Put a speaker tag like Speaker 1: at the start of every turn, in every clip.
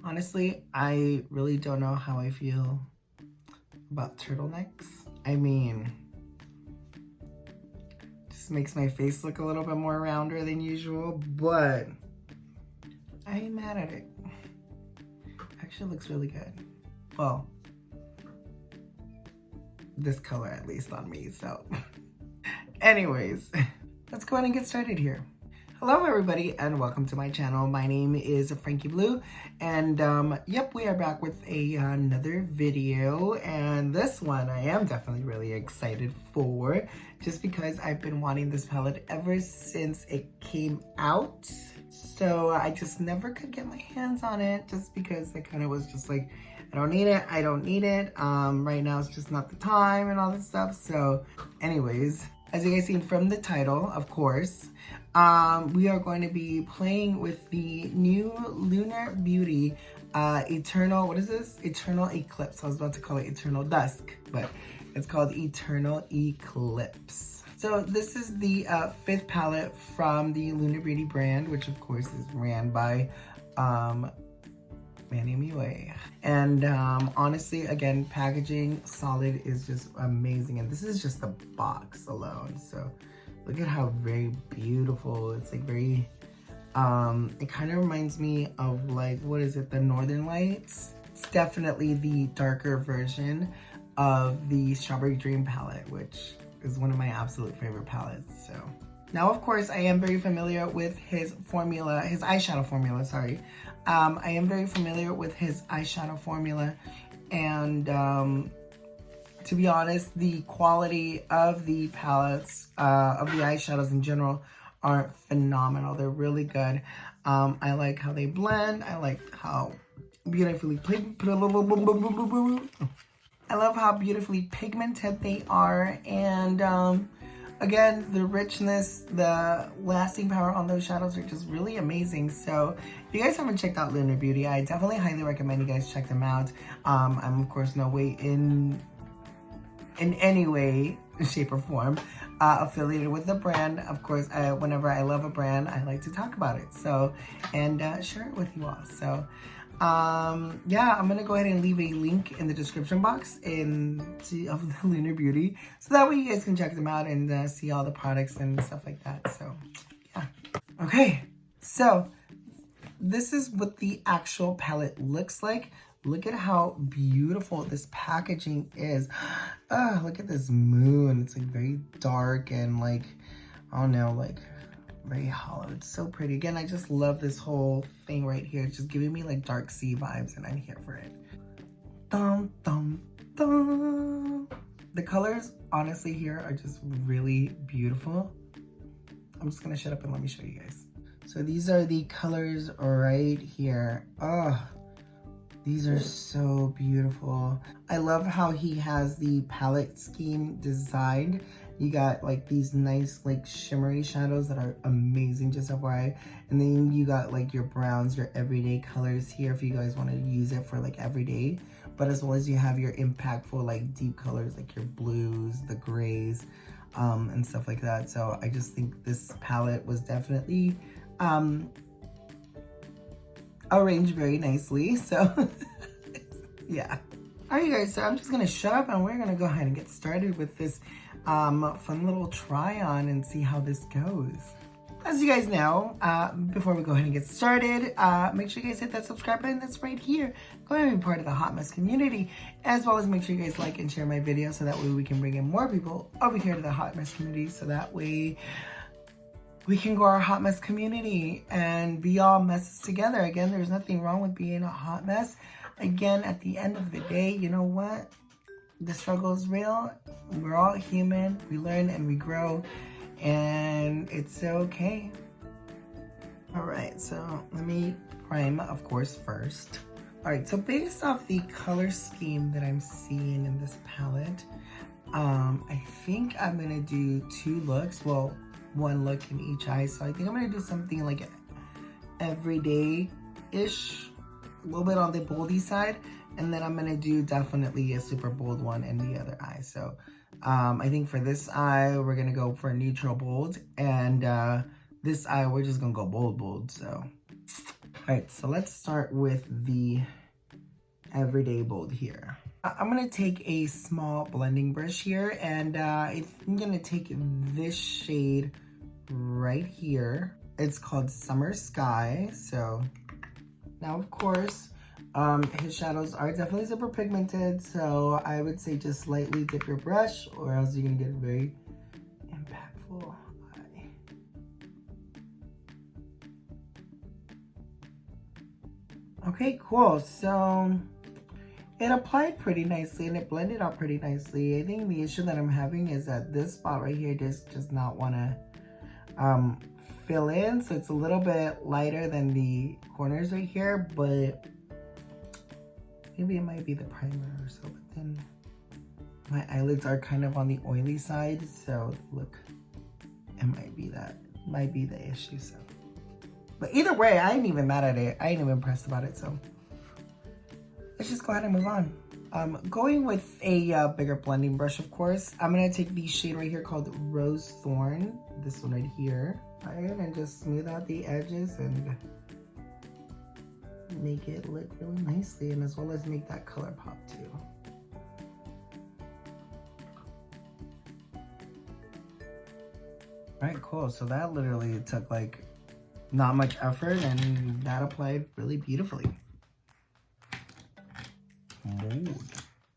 Speaker 1: Honestly, I really don't know how I feel about turtlenecks. I mean, just makes my face look a little bit more rounder than usual, but I ain't mad at it. Actually looks really good. Well, this color at least on me, so. Anyways, let's go ahead and get started here. Hello everybody and welcome to my channel. My name is Frankie Blue and yep, we are back with another video, and this one I am definitely really excited for just because I've been wanting this palette ever since it came out. So I just never could get my hands on it just because I kind of was just like, I don't need it. Right now it's just not the time and all this stuff. So anyways, as you guys seen from the title, of course, we are going to be playing with the new Lunar Beauty Eternal, what is this? Eternal Eclipse. I was about to call it Eternal Dusk, but it's called Eternal Eclipse. So this is the 5th palette from the Lunar Beauty brand, which of course is ran by Manny MUA. And honestly, again, packaging solid is just amazing. And this is just the box alone. So look at how very beautiful. It's like very, it kind of reminds me of like, what is it? The Northern Lights. It's definitely the darker version of the Strawberry Dream palette, which is one of my absolute favorite palettes. So now, of course, I am very familiar with his formula, his eyeshadow formula, sorry. I am very familiar with his eyeshadow formula, and to be honest, the quality of the palettes, of the eyeshadows in general, are phenomenal. They're really good. I like how they blend. I like how beautifully I love how beautifully pigmented they are, and again, the richness, the lasting power on those shadows are just really amazing. So if you guys haven't checked out Lunar Beauty, I definitely highly recommend you guys check them out. I'm of course no way in any way, shape or form affiliated with the brand. Of course, whenever I love a brand, I like to talk about it. So, and share it with you all. So yeah, I'm gonna go ahead and leave a link in the description box of the Lunar Beauty, so that way you guys can check them out and see all the products and stuff like that. So yeah, okay, so this is what the actual palette looks like. Look at how beautiful this packaging is. Look at this moon. It's like very dark and like, I don't know, like very hollow. It's so pretty. Again, I just love this whole thing right here. It's just giving me like dark sea vibes, and I'm here for it. Dum, dum, dum. The colors, honestly, here are just really beautiful. I'm just gonna shut up and let me show you guys. So these are the colors right here. Oh, these are so beautiful. I love how he has the palette scheme designed. You got like these nice like shimmery shadows that are amazing, just FYI. And then you got like your browns, your everyday colors here if you guys want to use it for like everyday. But as well as you have your impactful like deep colors like your blues, the grays, and stuff like that. So I just think this palette was definitely arranged very nicely. So yeah. All right, guys, so I'm just gonna shut up and we're gonna go ahead and get started with this fun little try on and see how this goes. As you guys know, before we go ahead and get started, make sure you guys hit that subscribe button that's right here. Go ahead and be part of the Hot Mess community, as well as make sure you guys like and share my video so that way we can bring in more people over here to the Hot Mess community, so that way we can grow our hot mess community and be all messes together. Again, there's nothing wrong with being a hot mess. Again, at the end of the day, you know what? The struggle is real. We're all human. We learn and we grow, and it's okay. All right, so let me prime, of course, first. All right, so based off the color scheme that I'm seeing in this palette, I think I'm gonna do 2 looks. Well, 1 look in each eye. So I think I'm gonna do something like everyday-ish, a little bit on the boldy side, and then I'm gonna do definitely a super bold one in the other eye. So I think for this eye, we're gonna go for a neutral bold, and this eye, we're just gonna go bold. So All right, so let's start with the Everyday Bold here. I'm gonna take a small blending brush here, and I'm gonna take this shade right here. It's called Summer Sky. So now, of course, his shadows are definitely super pigmented, so I would say just lightly dip your brush, or else you're gonna get a very impactful eye. Okay, cool. So it applied pretty nicely and it blended out pretty nicely. I think the issue that I'm having is that this spot right here just does not want to fill in. So it's a little bit lighter than the corners right here, but maybe it might be the primer or so. But then my eyelids are kind of on the oily side. So look, it might be that, might be the issue. So, but either way, I ain't even mad at it. I ain't even impressed about it. So let's just go ahead and move on. Going with a bigger blending brush, of course. I'm gonna take the shade right here called Rose Thorn, this one right here, and just smooth out the edges and make it look really nicely, and as well as make that color pop too. All right, cool. So that literally took like not much effort, and that applied really beautifully.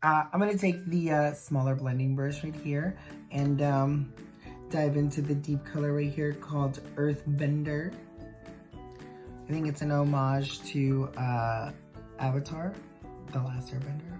Speaker 1: I'm gonna take the smaller blending brush right here and dive into the deep color right here called Earthbender. I think it's an homage to Avatar, The Last Airbender.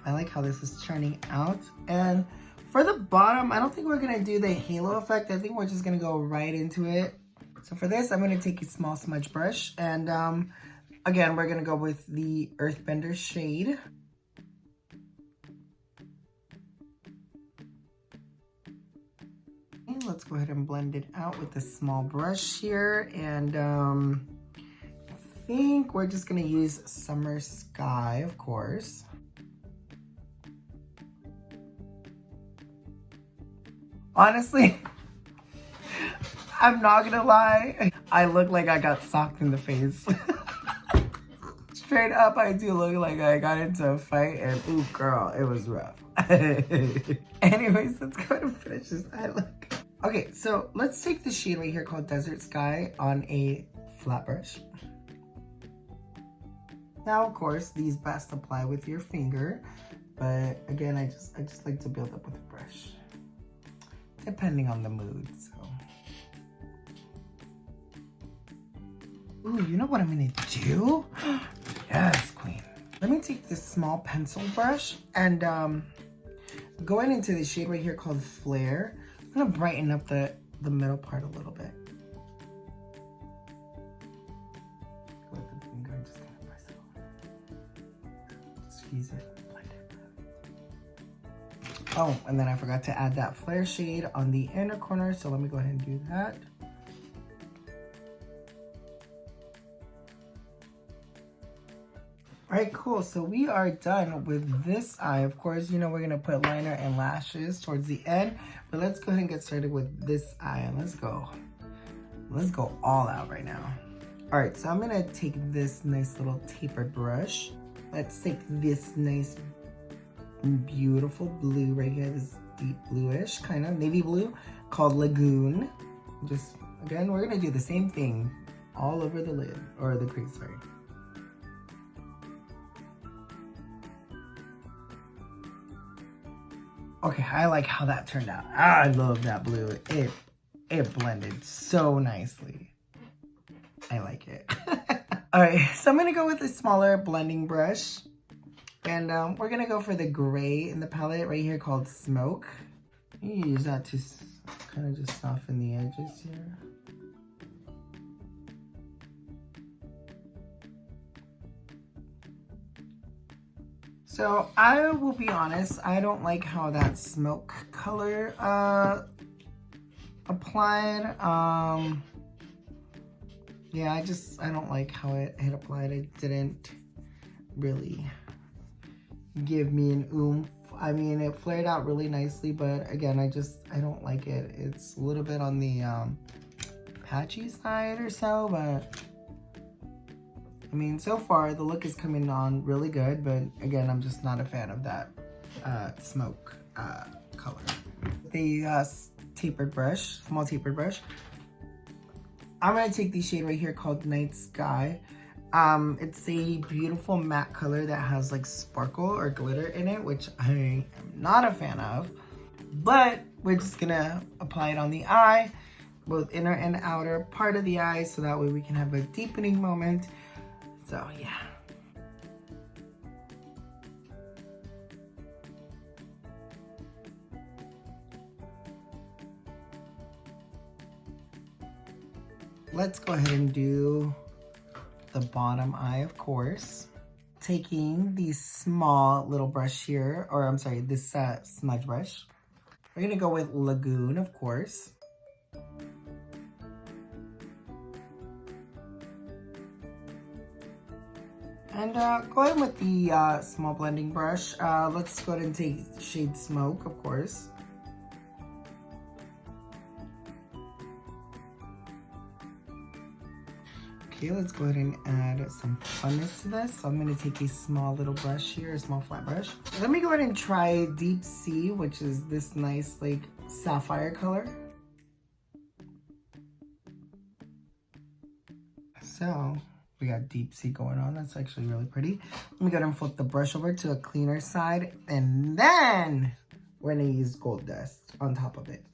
Speaker 1: I like how this is turning out. And for the bottom, I don't think we're gonna do the halo effect. I think we're just gonna go right into it. So for this, I'm gonna take a small smudge brush, and again, we're gonna go with the Earthbender shade. And let's go ahead and blend it out with a small brush here. And I think we're just gonna use Summer Sky, of course. Honestly, I'm not gonna lie, I look like I got socked in the face. Straight up, I do look like I got into a fight, and ooh girl, it was rough. Anyways, let's go ahead and finish this eye look. Okay, so let's take the shade right here called Desert Sky on a flat brush. Now, of course, these best apply with your finger, but again, I just like to build up with a brush, depending on the mood. So, ooh, you know what I'm gonna do? Yes, queen. Let me take this small pencil brush and going into the shade right here called Flare. I'm gonna brighten up the middle part a little bit. With the finger, I'm just gonna press it on. Just fuse it, blend it. Oh, and then I forgot to add that Flare shade on the inner corner, so let me go ahead and do that. All right, cool. So we are done with this eye. Of course, you know, we're gonna put liner and lashes towards the end, but let's go ahead and get started with this eye, and let's go all out right now. All right, so I'm gonna take this nice little tapered brush. Let's take this nice, beautiful blue right here, this deep bluish, kind of navy blue, called Lagoon. Just, again, we're gonna do the same thing all over the lid, or the crease, sorry. Okay, I like how that turned out. I love that blue. It blended so nicely. I like it. All right, so I'm gonna go with a smaller blending brush, and we're gonna go for the gray in the palette right here called Smoke. You can use that to kind of just soften the edges here. So I will be honest, I don't like how that smoke color applied. Yeah, I don't like how it applied. It didn't really give me an oomph. I mean, it flared out really nicely, but again, I don't like it. It's a little bit on the patchy side or so, but I mean, so far the look is coming on really good, but again, I'm just not a fan of that smoke color. The tapered brush, small tapered brush. I'm gonna take the shade right here called Night Sky. It's a beautiful matte color that has like sparkle or glitter in it, which I am not a fan of, but we're just gonna apply it on the eye, both inner and outer part of the eye, so that way we can have a deepening moment. So yeah. Let's go ahead and do the bottom eye, of course. Taking the small little brush here, or I'm sorry, this smudge brush. We're gonna go with Lagoon, of course. And go ahead with the small blending brush. Let's go ahead and take shade Smoke, of course. Okay, let's go ahead and add some funness to this. So I'm gonna take a small little brush here, a small flat brush. Let me go ahead and try Deep Sea, which is this nice like sapphire color. So we got Deep Sea going on. That's actually really pretty. Let me go ahead and flip the brush over to a cleaner side, and then we're gonna use Gold Dust on top of it.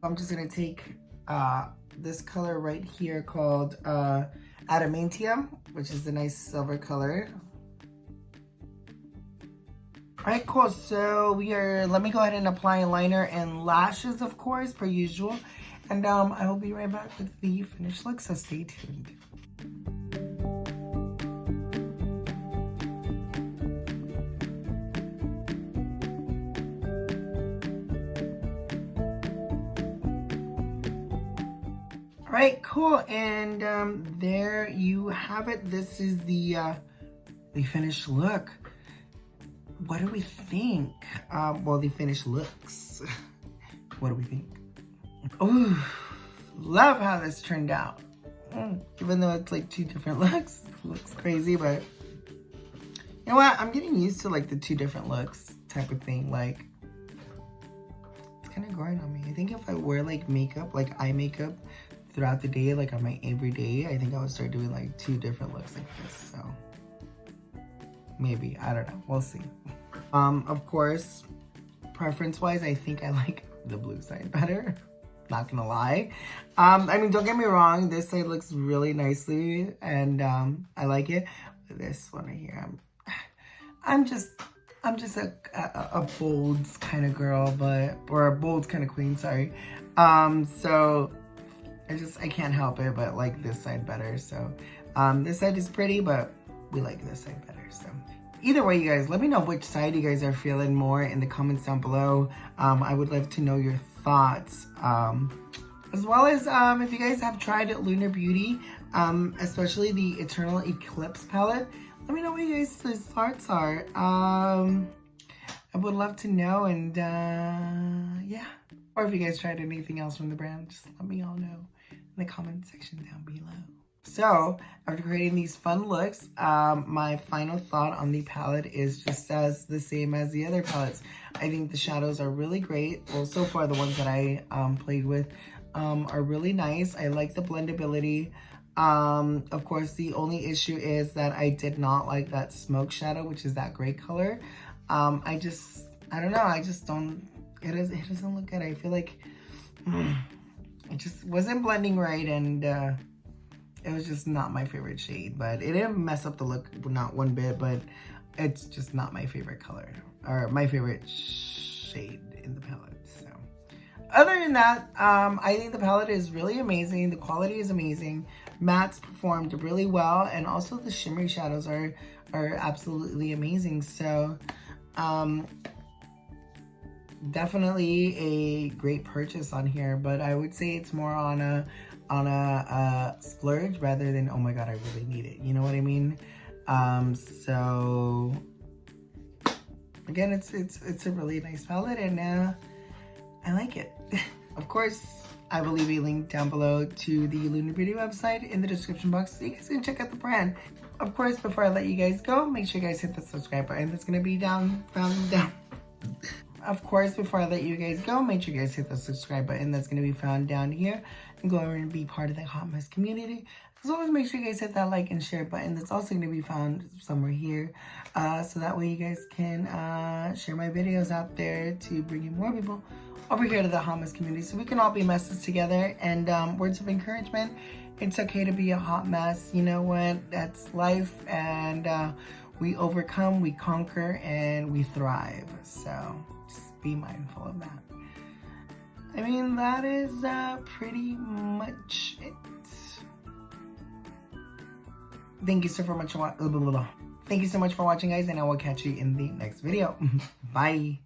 Speaker 1: I'm just gonna take this color right here called Adamantium, which is a nice silver color. All right, cool. So let me go ahead and apply liner and lashes, of course, per usual. And I will be right back with the finished look, so stay tuned. All right, cool. And there you have it. This is the finished look. What do we think? Well, the finished looks. What do we think? Ooh, love how this turned out. Even though it's like two different looks, it looks crazy, but you know what? I'm getting used to like the two different looks type of thing. Like, it's kind of growing on me. I think if I wear like makeup, like eye makeup throughout the day, like on my everyday, I think I would start doing like two different looks like this, so. Maybe, I don't know, we'll see. Of course, preference-wise, I think I like the blue side better. Not gonna lie. I mean, don't get me wrong, this side looks really nicely, and I like it. But this one right here, I'm just a bold kind of girl, or a bold kind of queen, sorry. So I can't help it, but like this side better. So this side is pretty, but we like this side better. So either way, you guys, let me know which side you guys are feeling more in the comments down below. I would love to know your thoughts, as well as if you guys have tried Lunar Beauty, especially the Eternal Eclipse palette. Let me know what you guys' thoughts are. I would love to know, and yeah. Or if you guys tried anything else from the brand, just let me all know in the comment section down below. So, after creating these fun looks, my final thought on the palette is just as the same as the other palettes. I think the shadows are really great. Well, so far the ones that I played with are really nice. I like the blendability. Of course, the only issue is that I did not like that smoke shadow, which is that gray color. I don't know, I just don't, it doesn't look good. I feel like it just wasn't blending right, and it was just not my favorite shade. But it didn't mess up the look, not one bit, but it's just not my favorite color, or my favorite shade in the palette. So other than that, I think the palette is really amazing. The quality is amazing. Mattes performed really well, and also the shimmery shadows are absolutely amazing. So definitely a great purchase on here, but I would say it's more on a on a splurge rather than, oh my god, I really need it. You know what I mean? So again, it's a really nice palette, and I like it. Of course, I will leave a link down below to the Lunar Beauty website in the description box so you guys can check out the brand. Of course, before I let you guys go, make sure you guys hit the subscribe button that's gonna be found down. Of course, before I let you guys go, make sure you guys hit the subscribe button that's going to be found down here and go over and be part of the hot mess community. As well as make sure you guys hit that like and share button that's also going to be found somewhere here. So that way you guys can share my videos out there to bring in more people over here to the hot mess community so we can all be messes together. And words of encouragement, it's okay to be a hot mess. You know what? That's life, and we overcome, we conquer, and we thrive. So just be mindful of that. I mean, that is pretty much it. Thank you so much for watching, guys, and I will catch you in the next video. Bye.